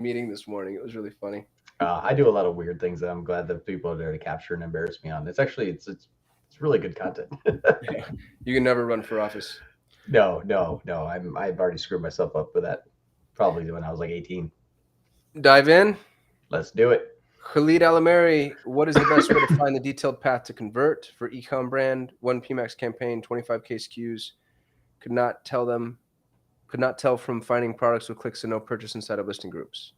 meeting this morning. It was really funny. I do a lot of weird things that I'm glad that people are there to capture and embarrass me on. It's really good content. Yeah. You can never run for office. No. I've already screwed myself up with that. Probably when I was like 18. Dive in. Let's do it. Khalid Alameri, what is the best way to find the detailed path to convert for eCom brand? One PMAX campaign, 25K SKUs. Could not tell them, could not tell from finding products with clicks and no purchase inside of listing groups.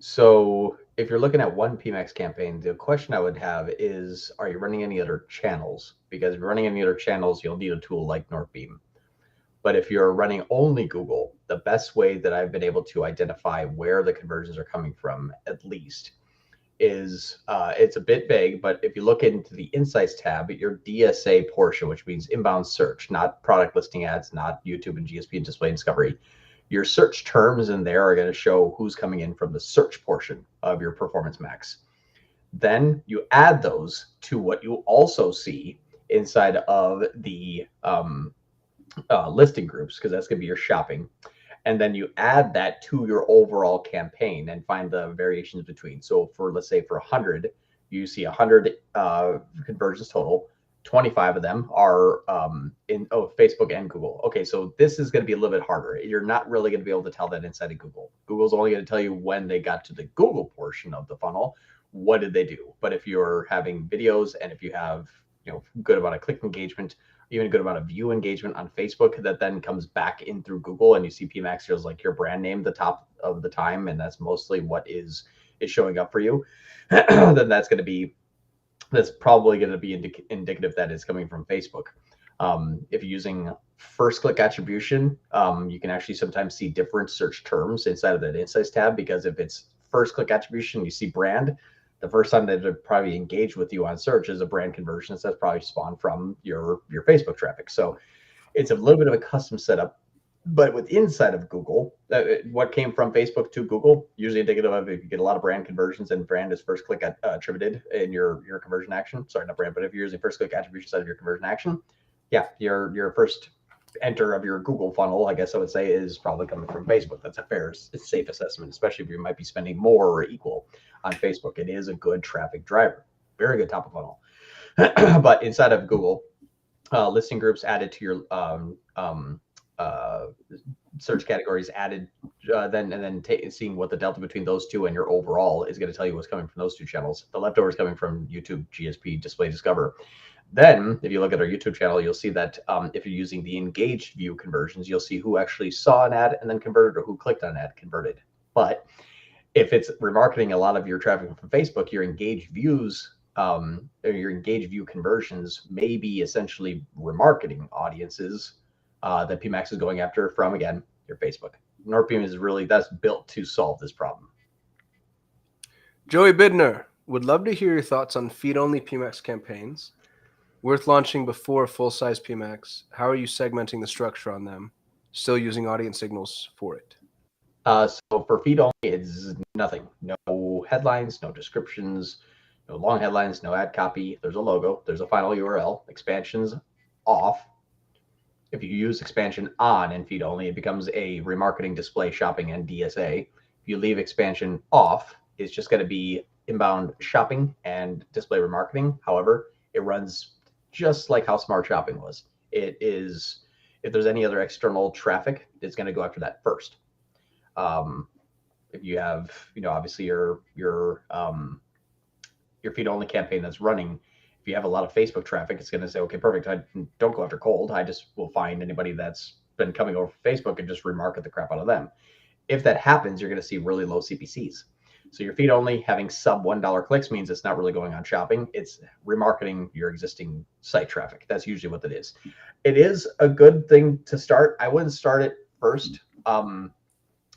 So if you're looking at one PMAX campaign, the question I would have is, are you running any other channels? Because if you're running any other channels, you'll need a tool like Northbeam. But if you're running only Google, the best way that I've been able to identify where the conversions are coming from, at least, is it's a bit vague, but if you look into the Insights tab, your DSA portion, which means inbound search, not product listing ads, not YouTube and GSP and display discovery, your search terms in there are going to show who's coming in from the search portion of your Performance Max. Then you add those to what you also see inside of the listing groups, because that's going to be your shopping. And then you add that to your overall campaign and find the variations between. So for, let's say for 100, you see 100 conversions total. 25 of them are in Facebook and Google. Okay, so this is going to be a little bit harder. You're not really going to be able to tell that inside of Google. Google's only going to tell you when they got to the Google portion of the funnel, what did they do. But if you're having videos and if you have good amount of click engagement, even a good amount of view engagement on Facebook that then comes back in through Google, and you see PMAX feels like your brand name the top of the time, and that's mostly what is showing up for you, then that's probably going to be indicative that it's coming from Facebook. If you're using first click attribution, you can actually sometimes see different search terms inside of that Insights tab, because if it's first click attribution, you see brand, the first time that it probably engage with you on search is a brand conversion. So that's probably spawned from your Facebook traffic. So it's a little bit of a custom setup. But with inside of Google, what came from Facebook to Google, usually indicative of if you get a lot of brand conversions and brand is first click attributed in your conversion action. Sorry, not brand, but if you're using first click attribution side of your conversion action, yeah, your first enter of your Google funnel, I guess I would say, is probably coming from Facebook. That's a fair, safe assessment, especially if you might be spending more or equal on Facebook. It is a good traffic driver, very good top of funnel. But inside of Google, listing groups added to your search categories added, then seeing what the delta between those two and your overall is going to tell you what's coming from those two channels. The leftovers coming from YouTube, GSP, Display Discover. Then, if you look at our YouTube channel, you'll see that if you're using the engaged view conversions, you'll see who actually saw an ad and then converted, or who clicked on an ad converted. But if it's remarketing a lot of your traffic from Facebook, your engaged views, or your engaged view conversions may be essentially remarketing audiences that Pmax is going after from, again, your Facebook. Northbeam is that's built to solve this problem. Joey Bidner would love to hear your thoughts on feed only PMAX campaigns. Worth launching before full size PMAX. How are you segmenting the structure on them? Still using audience signals for it. So for feed only, it's nothing. No headlines, no descriptions, no long headlines, no ad copy. There's a logo, there's a final URL. Expansions off. If you use expansion on in feed only, it becomes a remarketing, display, shopping, and DSA. If you leave expansion off, it's just going to be inbound shopping and display remarketing. However, it runs just like how smart shopping was. It is, if there's any other external traffic, it's going to go after that first. If you have, obviously your feed only campaign that's running, if you have a lot of Facebook traffic, it's going to say, okay, perfect. I don't go after cold. I just will find anybody that's been coming over Facebook and just remarket the crap out of them. If that happens, you're going to see really low CPCs. So your feed only having sub $1 clicks means it's not really going on shopping. It's remarketing your existing site traffic. That's usually what it is. It is a good thing to start. I wouldn't start it first.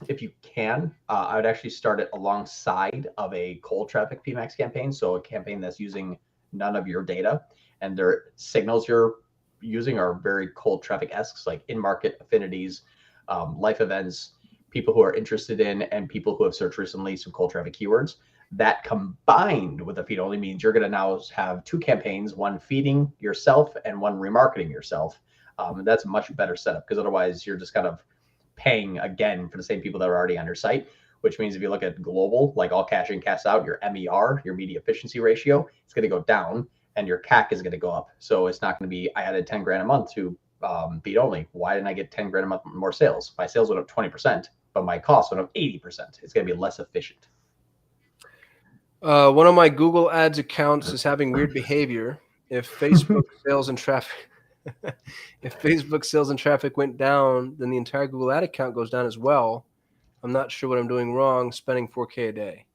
If you can, I would actually start it alongside of a cold traffic PMAX campaign. So a campaign that's using none of your data, and their signals you're using are very cold traffic-esque, like in-market affinities, life events, people who are interested in, and people who have searched recently some cold traffic keywords. That combined with a feed only means you're going to now have two campaigns, one feeding yourself and one remarketing yourself. That's a much better setup, because otherwise you're just kind of paying again for the same people that are already on your site, which means if you look at global, like all cash in, cash out, your MER, your media efficiency ratio, it's going to go down and your CAC is going to go up. So it's not going to be, I added 10 grand a month to Feed Only. Why didn't I get 10 grand a month more sales? My sales went up 20%, but my cost went up 80%. It's going to be less efficient. One of my Google Ads accounts is having weird behavior. If Facebook sales and traffic, if Facebook sales and traffic went down, then the entire Google Ad account goes down as well. I'm not sure what I'm doing wrong, spending $4K a day.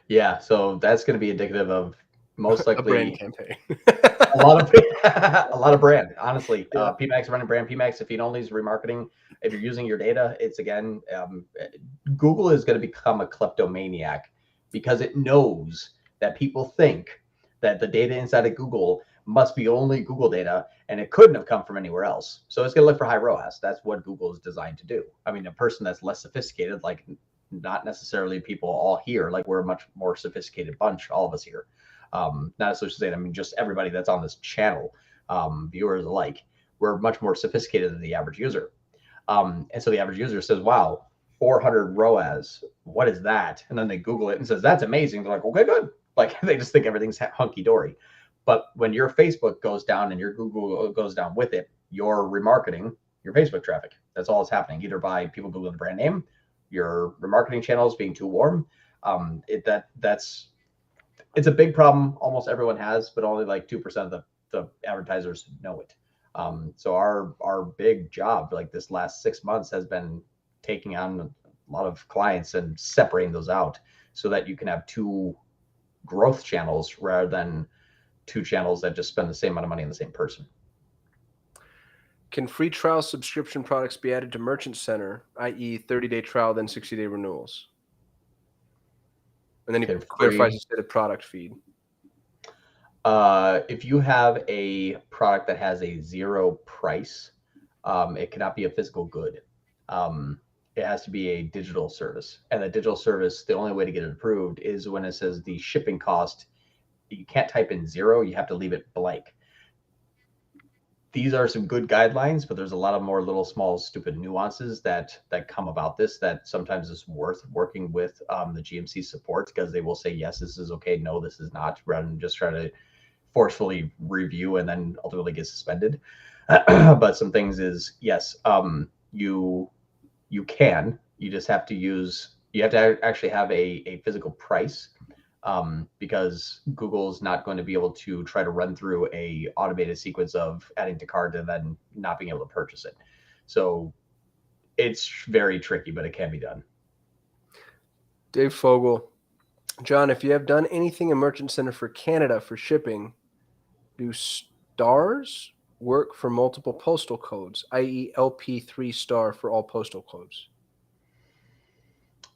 Yeah, so that's going to be indicative of most likely a brand campaign. a lot of brand. Honestly, Yeah. Pmax running brand, Pmax if Feed Only is remarketing. If you're using your data, it's again, Google is going to become a kleptomaniac because it knows that people think that the data inside of Google must be only Google data and it couldn't have come from anywhere else. So it's going to look for high ROAS. That's what Google is designed to do. I mean, a person that's less sophisticated, like not necessarily people all here, like we're a much more sophisticated bunch, all of us here. Not associated, I mean, just everybody that's on this channel, viewers alike, we're much more sophisticated than the average user. And so the average user says, wow, 400 ROAS, what is that? And then they Google it and says, that's amazing. They're like, okay, good. Like they just think everything's hunky dory. But when your Facebook goes down and your Google goes down with it, you're remarketing your Facebook traffic. That's all that's happening, either by people Googling the brand name, your remarketing channels being too warm. It's a big problem almost everyone has, but only like 2% of the advertisers know it. So our big job, like this last 6 months, has been taking on a lot of clients and separating those out so that you can have two growth channels rather than two channels that just spend the same amount of money on the same person. Can free trial subscription products be added to Merchant Center, i.e. 30-day trial, then 60-day renewals? And then he clarifies instead of product feed. If you have a product that has a zero price, it cannot be a physical good. It has to be a digital service. And the digital service, the only way to get it approved is when it says the shipping cost. You can't type in zero, you have to leave it blank. These are some good guidelines, but there's a lot of more little small stupid nuances that come about this that sometimes is worth working with the GMC support, because they will say, yes, this is okay, no, this is not, rather than just try to forcefully review and then ultimately get suspended. But some things is, yes, you can, you just have to use, you have to actually have a physical price. Because Google is not going to be able to try to run through a automated sequence of adding to cart and then not being able to purchase it. So it's very tricky, but it can be done. Dave Fogel. John, if you have done anything in Merchant Center for Canada for shipping, do stars work for multiple postal codes, i.e. LP3 star for all postal codes?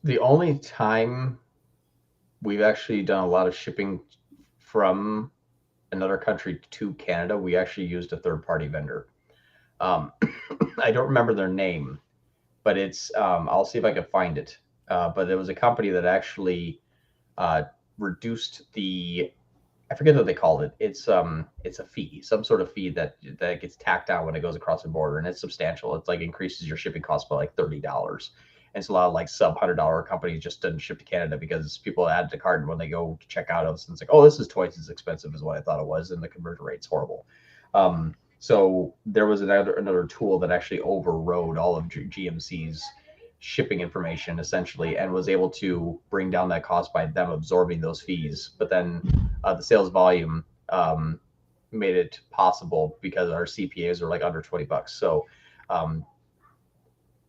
The only time we've actually done a lot of shipping from another country to Canada, we actually used a third-party vendor. I don't remember their name, but it's, I'll see if I can find it. But there was a company that actually reduced the, I forget what they called it. It's a fee, some sort of fee that gets tacked on when it goes across the border, and it's substantial. It's like increases your shipping cost by like $30. And it's a lot of like sub $100 companies just didn't ship to Canada because people add to cart, and when they go to check out, it's like, oh, this is twice as expensive as what I thought it was, and the conversion rate's horrible. So there was another tool that actually overrode all of GMC's shipping information essentially, and was able to bring down that cost by them absorbing those fees. But then the sales volume made it possible because our CPAs are like under $20. So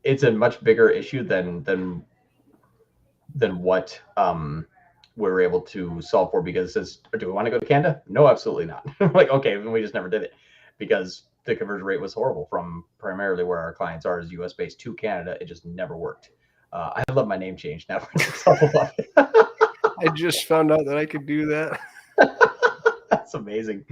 it's a much bigger issue than what we're able to solve for, because it says, do we want to go to Canada? No, absolutely not. Like, okay, we just never did it because the conversion rate was horrible from primarily where our clients are is US based to Canada. It just never worked. I love my name change now. I just found out that I could do that. That's amazing.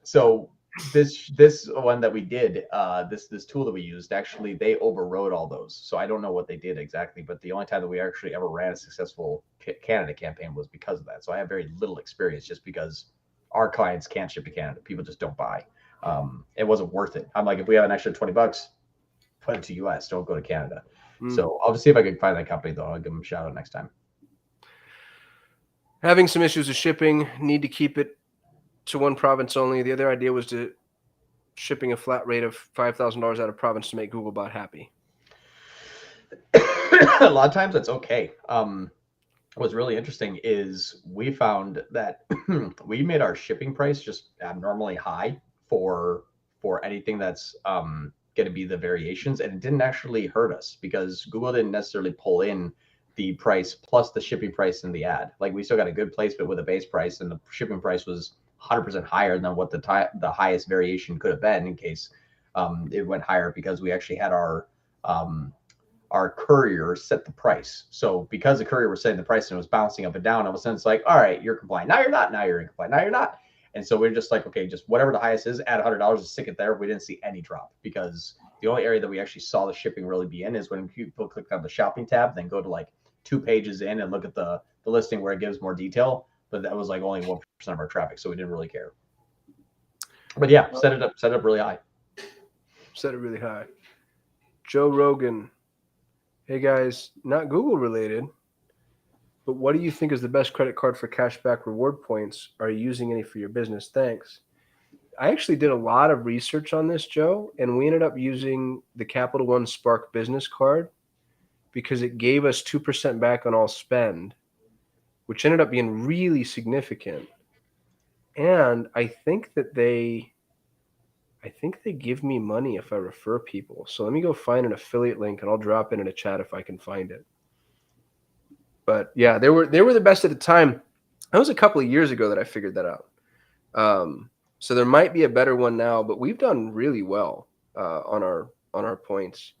So this one that we did, this tool that we used, actually they overrode all those. So I don't know what they did exactly, but the only time that we actually ever ran a successful Canada campaign was because of that. So I have very little experience, just because our clients can't ship to Canada. People just don't buy. It wasn't worth it. I'm like, if we have an extra $20, put it to US. Don't go to Canada. So I'll see if I can find that company, though. I'll give them a shout out next time. Having some issues with shipping, need to keep it to one province only. The other idea was to shipping a flat rate of $5,000 out of province to make Googlebot happy. A lot of times that's okay. What's really interesting is we found that we made our shipping price just abnormally high for anything that's going to be the variations, and it didn't actually hurt us because Google didn't necessarily pull in the price plus the shipping price in the ad. Like, we still got a good placement with a base price, and the shipping price was 100% higher than what the highest variation could have been in case it went higher, because we actually had our courier set the price. So because the courier was setting the price and it was bouncing up and down, all of a sudden it's like, all right, you're compliant. Now you're not. Now you're in compliant. Now you're not. And so we're just like, okay, just whatever the highest is, add $100 and stick it there. We didn't see any drop, because the only area that we actually saw the shipping really be in is when people clicked on the shopping tab, then go to like 2 pages in and look at the listing where it gives more detail. But that was like only 1% of our traffic, so we didn't really care. But yeah, set it up really high. Set it really high. Joe Rogan. Hey guys, not Google related, but what do you think is the best credit card for cashback reward points? Are you using any for your business? Thanks. I actually did a lot of research on this, Joe, and we ended up using the Capital One Spark business card because it gave us 2% back on all spend, which ended up being really significant. And I think they give me money if I refer people. So let me go find an affiliate link and I'll drop it in a chat if I can find it. But yeah, they were the best at the time. That was a couple of years ago that I figured that out. So there might be a better one now, but we've done really well on our points.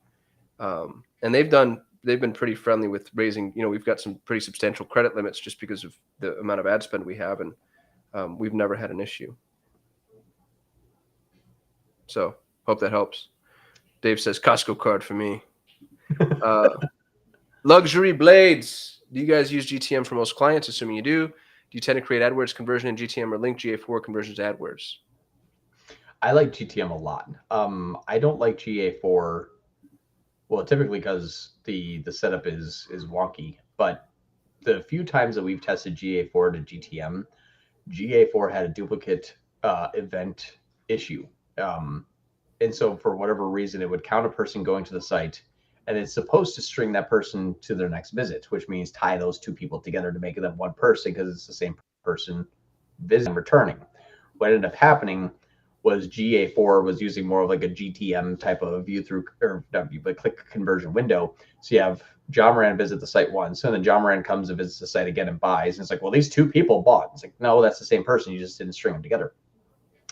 And they've been pretty friendly with raising, we've got some pretty substantial credit limits just because of the amount of ad spend we have, and we've never had an issue. So hope that helps. Dave says Costco card for me. Luxury blades. Do you guys use GTM for most clients? Assuming you do. Do you tend to create AdWords conversion in GTM or link GA4 conversions to AdWords? I like GTM a lot. I don't like GA4. Well, typically because the setup is wonky. But the few times that we've tested GA4 to GTM, GA4 had a duplicate event issue. And so for whatever reason, it would count a person going to the site, and it's supposed to string that person to their next visit, which means tie those two people together to make them one person because it's the same person visiting and returning. What ended up happening was GA4 was using more of like a GTM type of view through, or not view, but click conversion window. So you have John Moran visit the site once, and then John Moran comes and visits the site again and buys. And it's like, well, these two people bought. It's like, no, that's the same person. You just didn't string them together.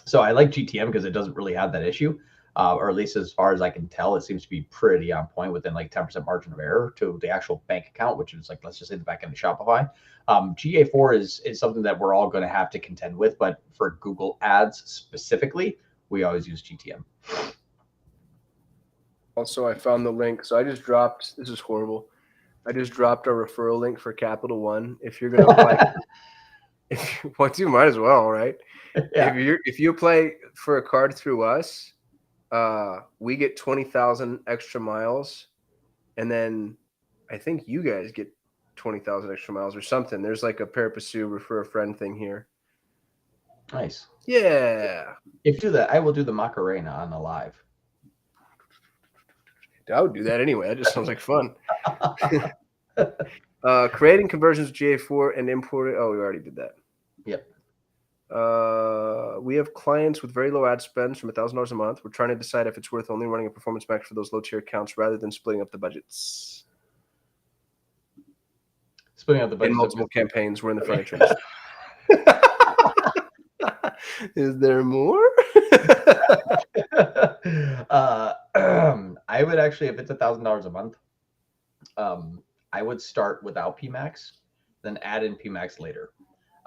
So I like GTM because it doesn't really have that issue, or at least as far as I can tell, it seems to be pretty on point within like 10% margin of error to the actual bank account, which is like, let's just say the back end of Shopify. GA4 is something that we're all going to have to contend with, but for Google Ads specifically, we always use GTM. Also, I found the link. So I just dropped, this is horrible. I just dropped our referral link for Capital One. If you're going to apply, if you want to, might as well, right? Yeah. If you apply for a card through us, we get 20,000 extra miles, and then I think you guys get 20,000 extra miles or something. There's like a pair pursue refer a friend thing here. Nice. Yeah. If you do that, I will do the Macarena on the live. I would do that anyway. That just sounds like fun. Creating conversions with GA4 and importing. Oh, we already did that. Yep. We have clients with very low ad spends from $1,000 a month. We're trying to decide if it's worth only running a performance max for those low tier accounts rather than splitting up the budgets. Splitting up the budgets in multiple campaigns. We're in the furniture industry. Is there more? I would actually, if it's $1,000 a month, I would start without Pmax, then add in Pmax later.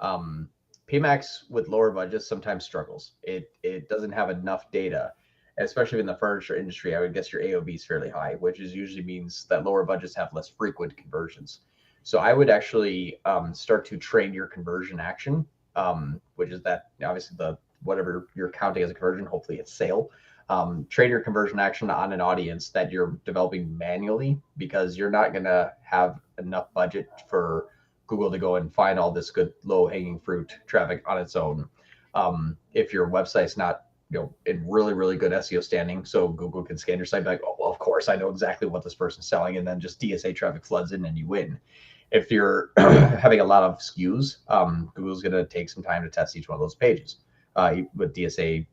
Pmax with lower budgets sometimes struggles. It doesn't have enough data, especially in the furniture industry. I would guess your AOV is fairly high, which usually means that lower budgets have less frequent conversions. So I would actually start to train your conversion action, which is that obviously whatever you're counting as a conversion, hopefully it's sale. Train your conversion action on an audience that you're developing manually, because you're not going to have enough budget for Google to go and find all this good low hanging fruit traffic on its own. If your website's not in really, really good SEO standing, so Google can scan your site like, oh, well, of course, I know exactly what this person's selling, and then just DSA traffic floods in and you win. If you're having a lot of SKUs, Google's going to take some time to test each one of those pages. With DSA,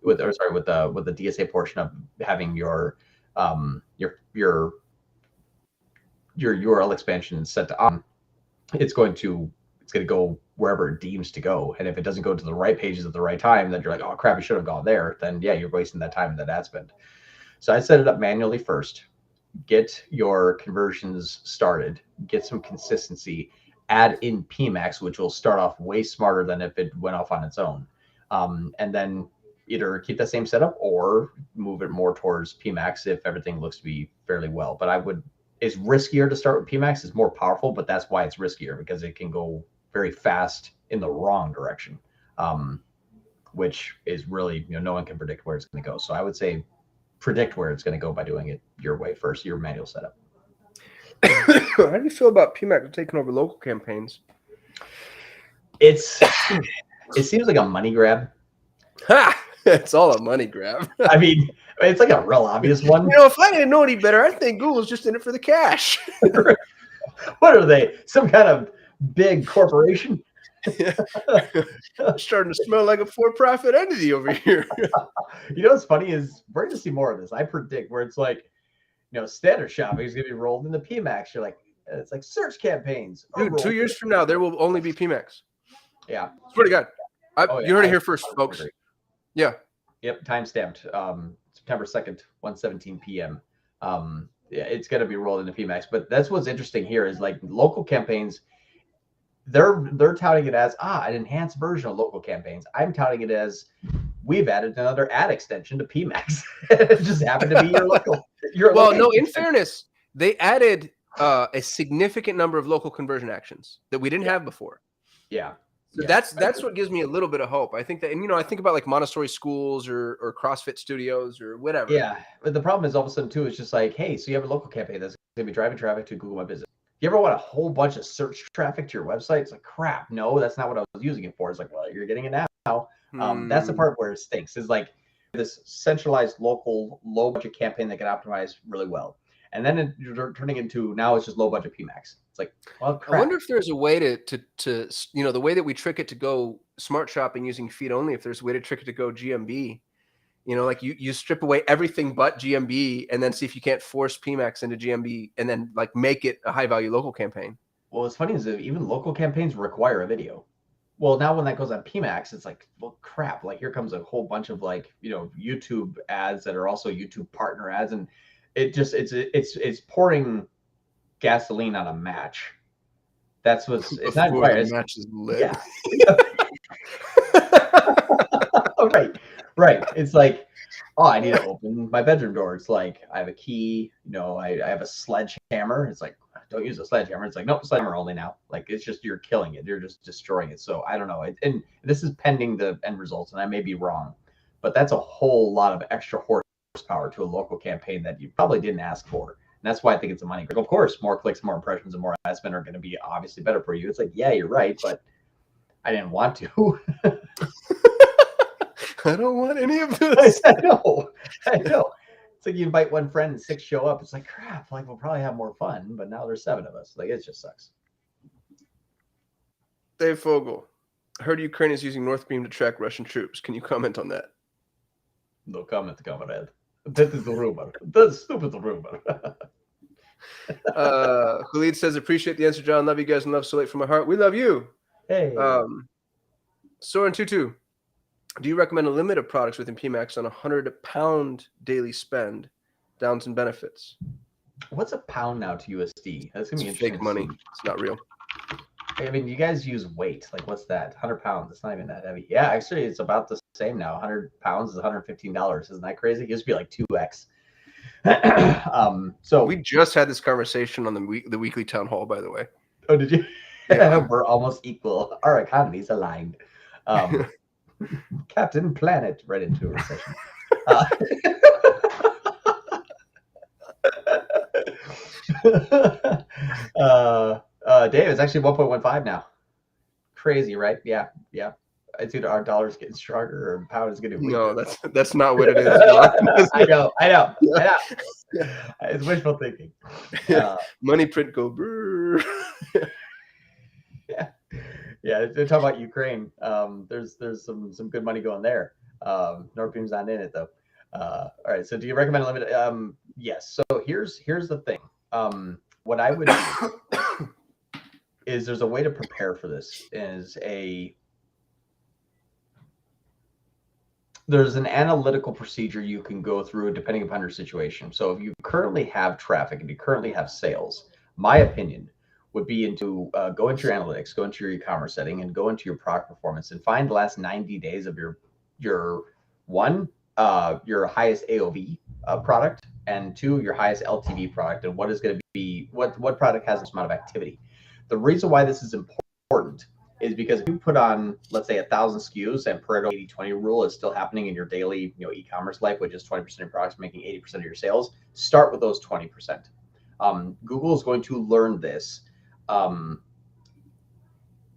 with the DSA portion of having your URL expansion set to on, it's going to go wherever it deems to go. And if it doesn't go to the right pages at the right time, then you're like, oh crap, you should have gone there. Then yeah, you're wasting that time and that ad spend. So I set it up manually first. Get your conversions started, get some consistency, add in Pmax, which will start off way smarter than if it went off on its own. And then either keep that same setup or move it more towards Pmax if everything looks to be fairly well. But it's riskier to start with Pmax. It's more powerful, but that's why it's riskier, because it can go very fast in the wrong direction, which is really, no one can predict where it's going to go. So I would say predict where it's going to go by doing it your way first, your manual setup. How do you feel about Pmax taking over local campaigns? It seems like a money grab. Ha! It's all a money grab. I mean, it's like a real obvious one. If I didn't know any better, I think Google's just in it for the cash. What are they? Some kind of big corporation? Starting to smell like a for-profit entity over here. What's funny is we're going to see more of this. I predict where it's like, standard shopping is going to be rolled into Pmax. You're like, it's like search campaigns. Dude, 2 years from now, there will only be Pmax. Yeah. Swear to God. You heard it here first, folks. Yeah. Yep. Timestamped. September 2nd, 1:17 p.m. Yeah, it's going to be rolled into Pmax. But that's what's interesting here is like local campaigns. They're touting it as an enhanced version of local campaigns. I'm touting it as we've added another ad extension to Pmax. It just happened to be your local. In fairness, they added a significant number of local conversion actions that we didn't have before. Yeah. So that's what gives me a little bit of hope. I think that, and I think about like Montessori schools or CrossFit studios or whatever. Yeah, but the problem is all of a sudden too, it's just like, hey, so you have a local campaign that's going to be driving traffic to Google My Business. You ever want a whole bunch of search traffic to your website? It's like, crap, no, that's not what I was using it for. It's like, well, you're getting it now. That's the part where it stinks. Is like this centralized local low budget campaign that can optimize really well. And then you're turning into, now it's just low budget Pmax. It's like, well, crap. I wonder if there's a way to the way that we trick it to go smart shopping using feed only, if there's a way to trick it to go GMB, like you strip away everything but GMB and then see if you can't force Pmax into GMB and then like make it a high value local campaign. Well, what's funny is that even local campaigns require a video. Well, now when that goes on Pmax, it's like, well, crap, like here comes a whole bunch of like, YouTube ads that are also YouTube partner ads. And it just, it's pouring gasoline on a match. That's what's, it's not quite. The match is lit. Yeah. Right. It's like, oh, I need to open my bedroom door. It's like, I have a key, I have a sledgehammer. It's like, don't use a sledgehammer. It's like, nope, sledgehammer only now. Like, it's just, you're killing it. You're just destroying it. So I don't know. And this is pending the end results, and I may be wrong, but that's a whole lot of extra horsepower to a local campaign that you probably didn't ask for. And that's why I think it's a money grab. Of course, more clicks, more impressions, and more ad spend are going to be obviously better for you. It's like, yeah, you're right, but I didn't want to. I don't want any of this. I know. It's like you invite one friend and 6 show up. It's like, crap, like we'll probably have more fun, but now there's 7 of us. Like, it just sucks. Dave Fogel, I heard Ukraine is using North Beam to track Russian troops. Can you comment on that? No comment, comrade. That is the rumor. That's stupid rumor. Khalid says, appreciate the answer, John. Love you guys and love so late from my heart. We love you. Hey. Soren Tutu, do you recommend a limit of products within Pmax on £100 daily spend, downs and benefits? What's a pound now to USD? That's gonna be interesting. Fake money. It's not real. I mean, you guys use weight. Like, what's that? 100 pounds. It's not even that heavy. Yeah, actually, it's about the same now. 100 pounds is $115. Isn't that crazy? It used to be like 2x. So we just had this conversation on the weekly town hall, by the way. Oh, did you? Yeah. We're almost equal. Our economies aligned. Captain Planet right into a recession. Dave, it's actually 1.15 now. Crazy, right? Yeah. It's either our dollar's getting stronger or pound is getting weaker. No, that's not what it is, John. I know. Yeah. It's wishful thinking. Money print go brrr. Yeah. They're talking about Ukraine. There's some good money going there. Northbeam's not in it though. All right. So do you recommend limited? Yes. So here's the thing. What I would do is there's a way to prepare for this. There's an analytical procedure you can go through depending upon your situation. So if you currently have traffic and you currently have sales, my opinion would be go into your analytics, go into your e-commerce setting, and go into your product performance and find the last 90 days of your highest AOV product, and 2, your highest LTV product, and what is going to be what product has this amount of activity. The reason why this is important is because if you put on, let's say, 1,000 SKUs and Pareto 80-20 rule is still happening in your daily e-commerce life, which is 20% of your products making 80% of your sales, start with those 20%. Google is going to learn this off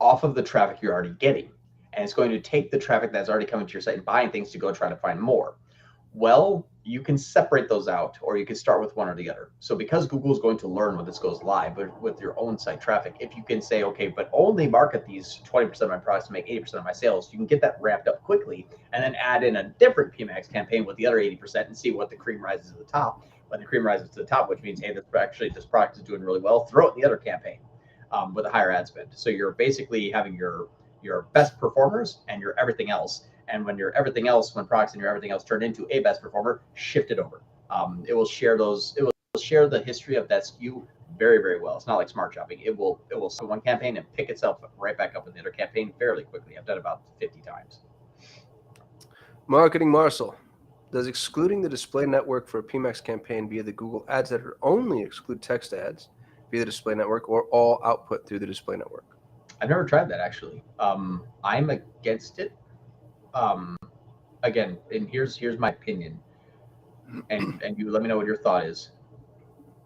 of the traffic you're already getting. And it's going to take the traffic that's already coming to your site and buying things to go try to find more. Well, you can separate those out, or you can start with one or the other. So because Google is going to learn when this goes live, but with your own site traffic, if you can say, okay, but only market these 20% of my products to make 80% of my sales, you can get that wrapped up quickly and then add in a different PMax campaign with the other 80% and see what the cream rises to the top. When the cream rises to the top, which means, hey, this product is doing really well, throw it in the other campaign with a higher ad spend. So you're basically having your best performers and your everything else. And when products and your everything else turn into a best performer, shift it over. It will share the history of that SKU very, very well. It's not like smart shopping. It will sell one campaign and pick itself right back up in the other campaign fairly quickly. I've done about 50 times. Marketing Marcel. Does excluding the display network for a Pmax campaign via the Google Ads Editor only exclude text ads via the display network, or all output through the display network? I've never tried that, actually. I'm against it. Again, and here's my opinion, and you let me know what your thought is.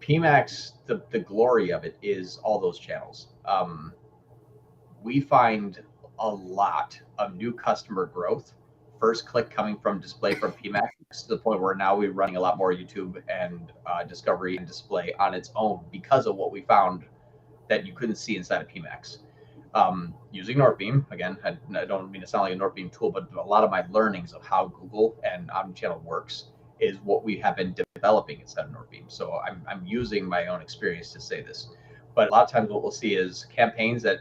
Pmax, the glory of it is all those channels. We find a lot of new customer growth, first click coming from display from Pmax, to the point where now we're running a lot more YouTube and discovery and display on its own because of what we found that you couldn't see inside of Pmax. Using Northbeam, again, I don't mean to sound like a Northbeam tool, but a lot of my learnings of how Google and omnichannel works is what we have been developing inside of Northbeam. So I'm using my own experience to say this. But a lot of times what we'll see is campaigns that,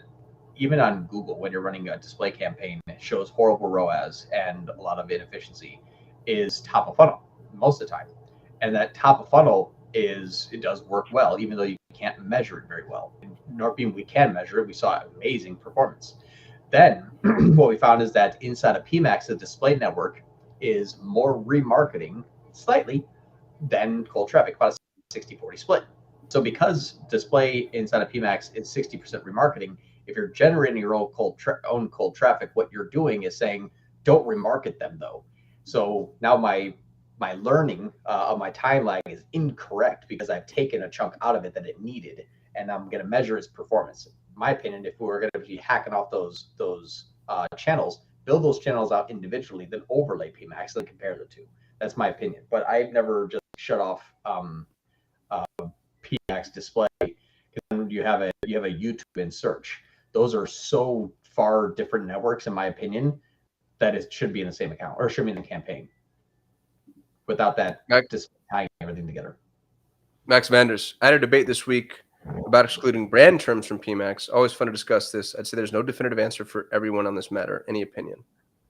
even on Google, when you're running a display campaign, it shows horrible ROAS and a lot of inefficiency, is top of funnel most of the time. And that top of funnel it does work well, even though you can't measure it very well. In Northbeam, we can measure it. We saw amazing performance. Then what we found is that inside of Pmax, the display network is more remarketing slightly than cold traffic, about a 60-40 split. So because display inside of Pmax is 60% remarketing, if you're generating your own cold traffic, what you're doing is saying, don't remarket them though. So now my learning of my time lag is incorrect because I've taken a chunk out of it that it needed, and I'm going to measure its performance. In my opinion, if we were going to be hacking off those channels, build those channels out individually, then overlay Pmax and compare the two. That's my opinion. But I've never just shut off Pmax display, because then you have a YouTube and search. Those are so far different networks, in my opinion, that it should be in the same account, or should be in the campaign, without that just tying everything together. Max Vanders. I had a debate this week about excluding brand terms from Pmax. Always fun to discuss this. I'd say there's no definitive answer for everyone on this matter. Any opinion?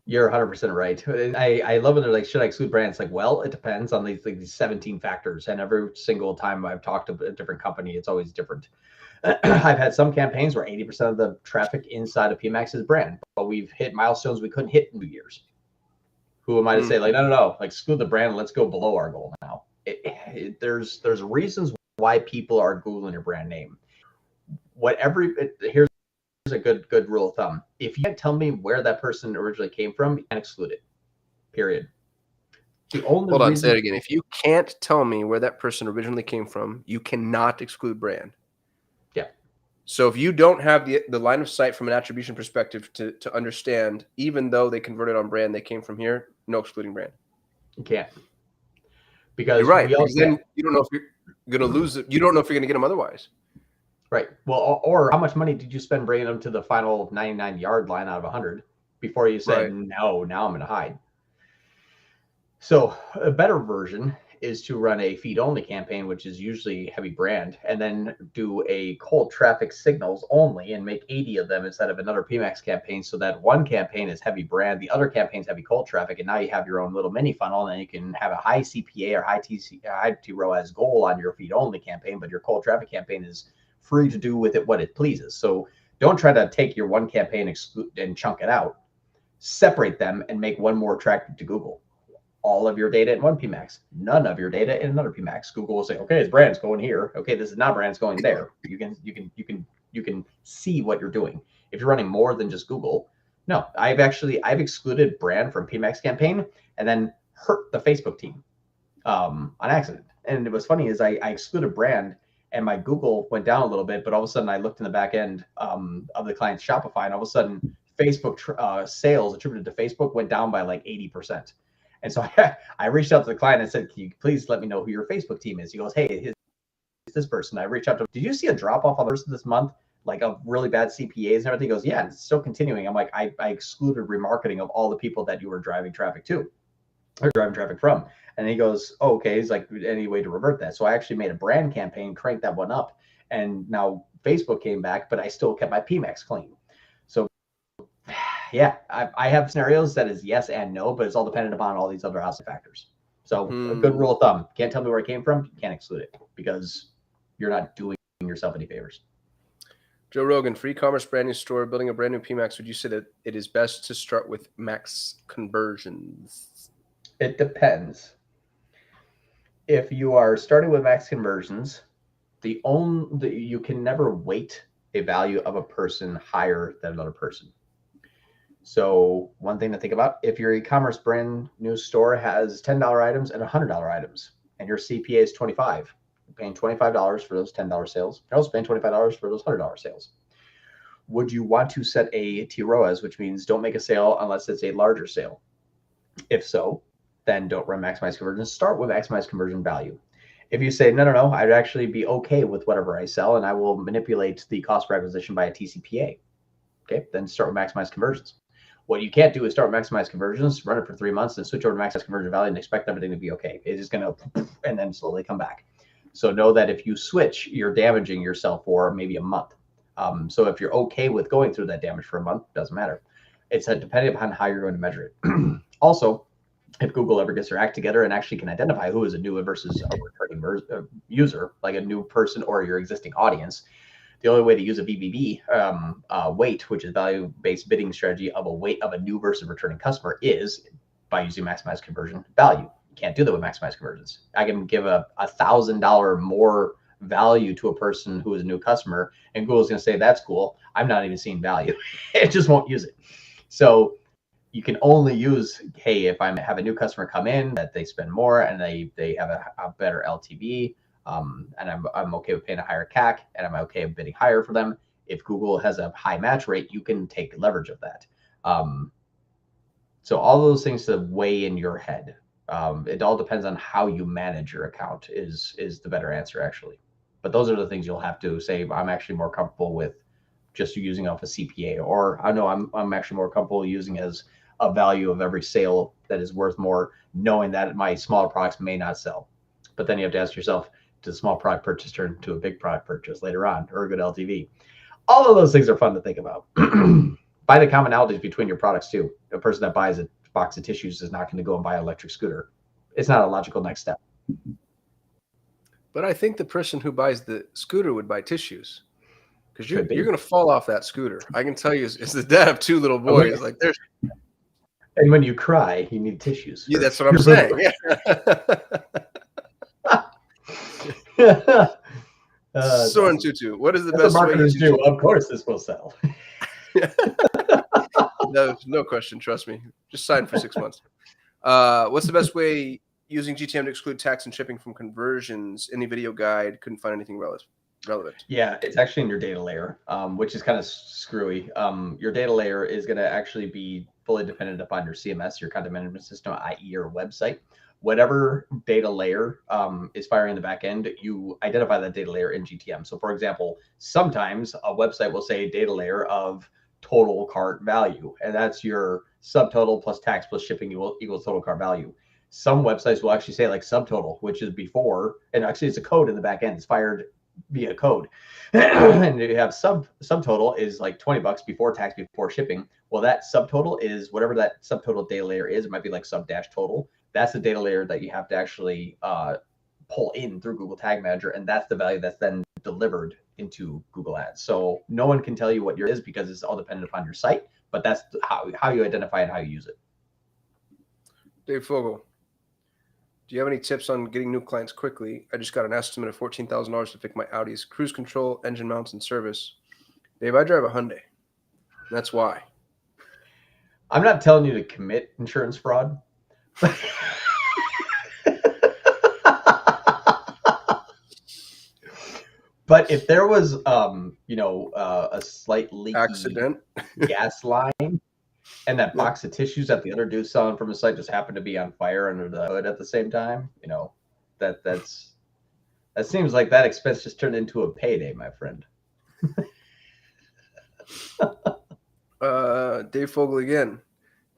You're 100% right. I love when they're like, should I exclude brands? Like, well, it depends on these 17 factors. And every single time I've talked to a different company, it's always different. I've had some campaigns where 80% of the traffic inside of Pmax is brand, but we've hit milestones we couldn't hit in 2 years. Who am I to say, like, no, like, exclude the brand, let's go below our goal now. There's reasons why people are Googling your brand name. Here's a good rule of thumb. If you can't tell me where that person originally came from, you can't exclude it, period. The only Hold on, reason, say it again. If you can't tell me where that person originally came from, you cannot exclude brand. Yeah. So if you don't have the line of sight from an attribution perspective to understand, even though they converted on brand, they came from here, no excluding brand. you can't. Because You're right. we Because also then you don't know if you're going to lose it. You don't know if you're going to get them otherwise. right. Well, or how much money did you spend bringing them to the final 99-yard line out of 100 before you said, Right. no, now I'm going to hide? So a better version is to run a feed only campaign, which is usually heavy brand, and then do a cold traffic signals only and make 80 of them instead of another Pmax campaign, so that one campaign is heavy brand, the other campaign is heavy cold traffic, and now you have your own little mini funnel, and then you can have a high CPA or high TROAS goal on your feed only campaign, but your cold traffic campaign is free to do with it what it pleases. So don't try to take your one campaign and chunk it out. Separate them and make one more attractive to Google. All of your data in one Pmax, none of your data in another Pmax. Google will say, okay, his brand's going here. Okay, this is not brand's going there. You can see what you're doing. If you're running more than just Google, no, I've excluded brand from Pmax campaign and then hurt the Facebook team on accident. And it was funny is I excluded brand and my Google went down a little bit, but all of a sudden I looked in the back end of the client's Shopify, and all of a sudden Facebook sales attributed to Facebook went down by like 80%. And so I reached out to the client and said, can you please let me know who your Facebook team is? He goes, hey, it's this person. I reached out to him. Did you see a drop off on the person this month, like of really bad CPAs and everything? He goes, yeah, and it's still continuing. I'm like, I excluded remarketing of all the people that you were driving traffic to or driving traffic from. And he goes, oh, okay. He's like, any way to revert that? So I actually made a brand campaign, cranked that one up. And now Facebook came back, but I still kept my Pmax clean. So yeah, I have scenarios that is yes and no, but it's all dependent upon all these other outside factors. So a good rule of thumb, can't tell me where it came from, you can't exclude it because you're not doing yourself any favors. Joe Rogan, for e-commerce brand new store, building a brand new Pmax, would you say that it is best to start with max conversions? It depends. If you are starting with max conversions, you can never weight a value of a person higher than another person. So one thing to think about, if your e-commerce brand new store has $10 items and $100 items, and your CPA is 25, you're paying $25 for those $10 sales. You're also paying $25 for those $100 sales. Would you want to set a TROAS, which means don't make a sale unless it's a larger sale? If so, then don't run maximize conversion. Start with maximize conversion value. If you say, no, I'd actually be okay with whatever I sell, and I will manipulate the cost per acquisition by a TCPA. Okay, then start with maximize conversions. What you can't do is start with maximize conversions, run it for 3 months, and switch over to maximize conversion value and expect everything to be okay. It's just going to, and then slowly come back. So know that if you switch, you're damaging yourself for maybe a month. So if you're okay with going through that damage for a month, doesn't matter. It's depending upon how you're going to measure it. Also, if Google ever gets their act together and actually can identify who is a new versus a returning user, like a new person or your existing audience, the only way to use a VBB weight, which is value-based bidding strategy of a weight of a new versus returning customer, is by using maximize conversion value. You can't do that with maximize conversions. I can give a $1,000 more value to a person who is a new customer, and Google's going to say, that's cool. I'm not even seeing value. It just won't use it. So you can only use, hey, if I have a new customer come in, that they spend more and they have a better LTV, and I'm okay with paying a higher CAC, and I'm okay with bidding higher for them. If Google has a high match rate, you can take leverage of that. So all those things to weigh in your head. It all depends on how you manage your account is the better answer, actually. But those are the things you'll have to say, I'm actually more comfortable with just using off a CPA, or I know I'm actually more comfortable using as a value of every sale that is worth more, knowing that my smaller products may not sell. But then you have to ask yourself, does a small product purchase turn into a big product purchase later on, or a good LTV? All of those things are fun to think about. Buy the commonalities between your products too. A person that buys a box of tissues is not going to go and buy an electric scooter. It's not a logical next step. But I think the person who buys the scooter would buy tissues, because you're Could be. going to fall off that scooter. I can tell you, as the dad of two little boys, like there's. And when you cry, you need tissues. Yeah, that's what I'm saying. Yeah. Soren Tutu, what is the best way marketers do? Of course, this will sell. No question. Trust me. Just sign for 6 months. What's the best way using GTM to exclude tax and shipping from conversions? Any video guide, couldn't find anything relevant. Yeah, it's actually in your data layer, which is kind of screwy. Your data layer is going to actually be fully dependent upon your CMS, your content management system, i.e. your website. Whatever data layer is firing in the back end, you identify that data layer in GTM. So for example, sometimes a website will say data layer of total cart value, and that's your subtotal plus tax plus shipping equals total cart value. Some websites will actually say like subtotal, which is before, and actually it's a code in the back end. It's fired via code. And you have subtotal is like $20 before tax, before shipping. Well, that subtotal is whatever that subtotal data layer is. It might be like sub dash total. That's the data layer that you have to actually pull in through Google Tag Manager, and that's the value that's then delivered into Google Ads. So no one can tell you what yours is because it's all dependent upon your site, but that's how you identify and how you use it. Dave Fogel, do you have any tips on getting new clients quickly? I just got an estimate of $14,000 to fix my Audi's cruise control, engine mounts, and service. Dave, I drive a Hyundai. That's why. I'm not telling you to commit insurance fraud. But if there was, a slight leaky accident gas line, and that box of tissues that the other dude's selling from the site just happened to be on fire under the hood at the same time, that seems like that expense just turned into a payday, my friend. Dave Fogel again.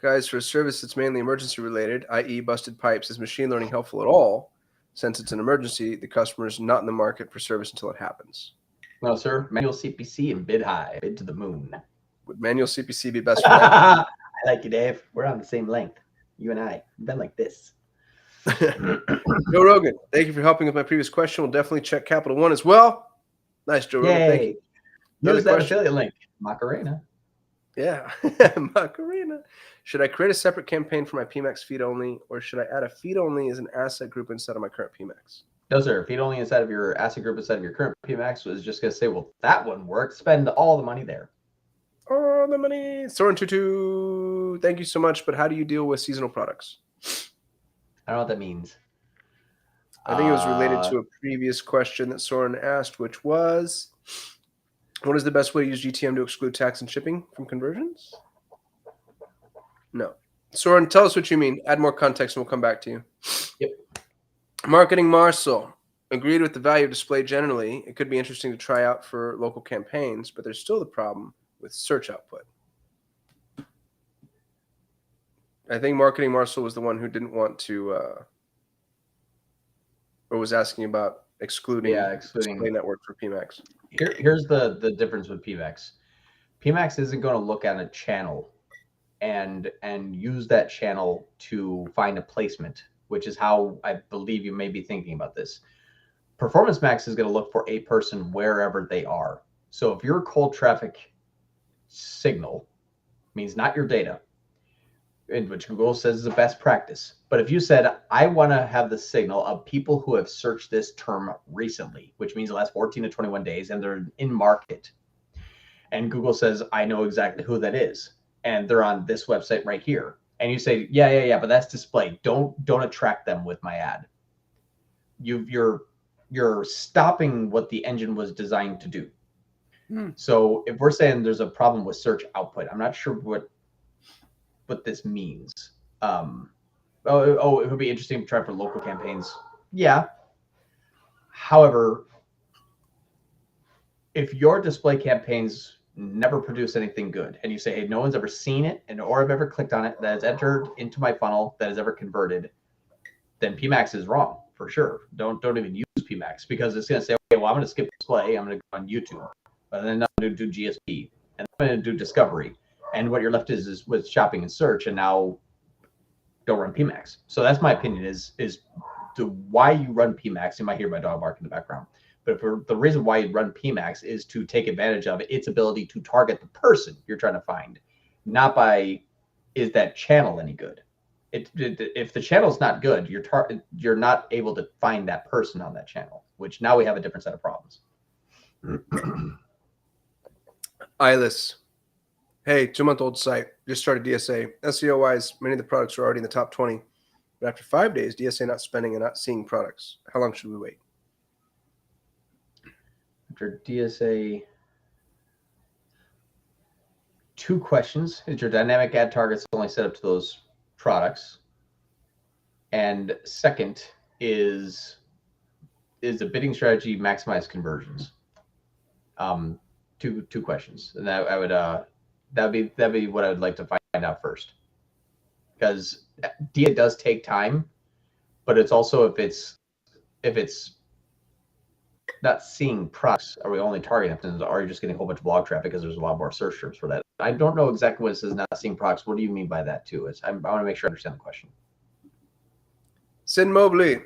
Guys, for a service that's mainly emergency related, i.e. busted pipes, is machine learning helpful at all? Since it's an emergency, the customer is not in the market for service until it happens. No, sir. Manual CPC and bid high, bid to the moon. Would manual CPC be best for that? I like you, Dave. We're on the same length. You and I. We've been like this. Joe Rogan, thank you for helping with my previous question. We'll definitely check Capital One as well. Nice, Joe Rogan. Thank you. Use that affiliate link. Macarena. Yeah. Macarena. Should I create a separate campaign for my Pmax Feed Only, or should I add a Feed Only as an asset group instead of my current Pmax? No, sir. Feed Only inside of your asset group instead of your current Pmax was just going to say, well, that wouldn't work. Spend all the money there. All the money. Soren Tutu, thank you so much. But how do you deal with seasonal products? I don't know what that means. I think it was related to a previous question that Soren asked, which was, what is the best way to use GTM to exclude tax and shipping from conversions? No. Soren, tell us what you mean. Add more context and we'll come back to you. Yep. Marketing Marcel. Agreed with the value of display generally. It could be interesting to try out for local campaigns, but there's still the problem with search output. I think Marketing Marcel was the one who didn't want to, or was asking about excluding display network for Pmax. Here's the difference with Pmax. Pmax isn't going to look at a channel and use that channel to find a placement, which is how I believe you may be thinking about this. Performance Max is going to look for a person wherever they are. So if your cold traffic signal means not your data, in which Google says is the best practice, but if you said, I want to have the signal of people who have searched this term recently, which means the last 14 to 21 days, and they're in market, and Google says, I know exactly who that is, and they're on this website right here, and you say, yeah, but that's display. Don't attract them with my ad. You're stopping what the engine was designed to do. So if we're saying there's a problem with search output, I'm not sure what this means. It would be interesting to try for local campaigns. Yeah. However, if your display campaigns never produce anything good, and you say, hey, no one's ever seen it, or I've ever clicked on it, that has entered into my funnel, that has ever converted, then Pmax is wrong for sure. Don't even use Pmax, because it's going to say, okay, well, I'm going to skip display. I'm going to go on YouTube, and then I'm going to do GSP, and I'm going to do discovery. And what you're left is with shopping and search, and now don't run Pmax. So that's my opinion is the why you run Pmax. You might hear my dog bark in the background. But for the reason why you run Pmax is to take advantage of its ability to target the person you're trying to find, not by is that channel any good. If the channel's not good, you're not able to find that person on that channel, which now we have a different set of problems. Eyeless. Hey, 2-month-old site. Just started DSA. SEO-wise, many of the products are already in the top 20. But after 5 days, DSA not spending and not seeing products. How long should we wait? After DSA, 2 questions. Is your dynamic ad targets only set up to those products? And second is the bidding strategy maximize conversions? Two questions, and that I would that'd be what I would like to find out first, because DA does take time, but it's also if it's not seeing products, are we only targeting them? Are you just getting a whole bunch of blog traffic because there's a lot more search terms for that? I don't know exactly what it says not seeing products. What do you mean by that too? I want to make sure I understand the question. Sin Mobley.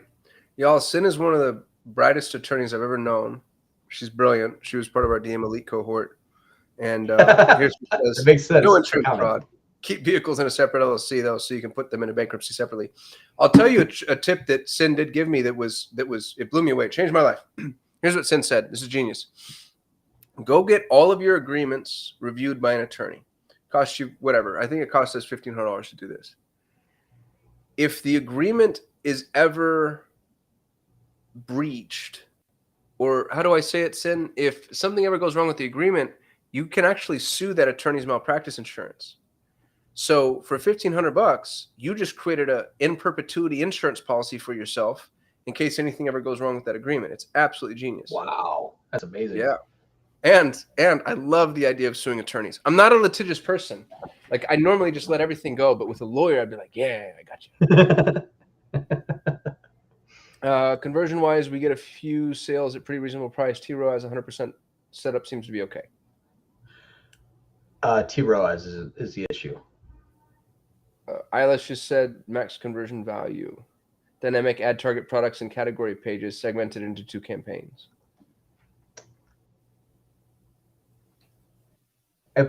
Y'all, Sin is one of the brightest attorneys I've ever known. She's brilliant. She was part of our DM Elite cohort. And here's what it says. It makes sense. No insurance fraud. Keep vehicles in a separate LLC, though, so you can put them into bankruptcy separately. I'll tell you a tip that Sin did give me that was it blew me away. It changed my life. Here's what Sin said. This is genius. Go get all of your agreements reviewed by an attorney. Cost you whatever. I think it cost us $1,500 to do this. If the agreement is ever breached, or how do I say it, Sin? If something ever goes wrong with the agreement, you can actually sue that attorney's malpractice insurance. So for $1,500, you just created a in perpetuity insurance policy for yourself in case anything ever goes wrong with that agreement. It's absolutely genius. Wow, that's amazing. Yeah. And I love the idea of suing attorneys. I'm not a litigious person. Like, I normally just let everything go, but with a lawyer, I'd be like, yeah, I got you. Conversion-wise, we get a few sales at pretty reasonable price. T-ROAS 100% setup seems to be okay. T-ROAS is the issue. Eilish just said max conversion value. Dynamic ad target products and category pages segmented into 2 campaigns.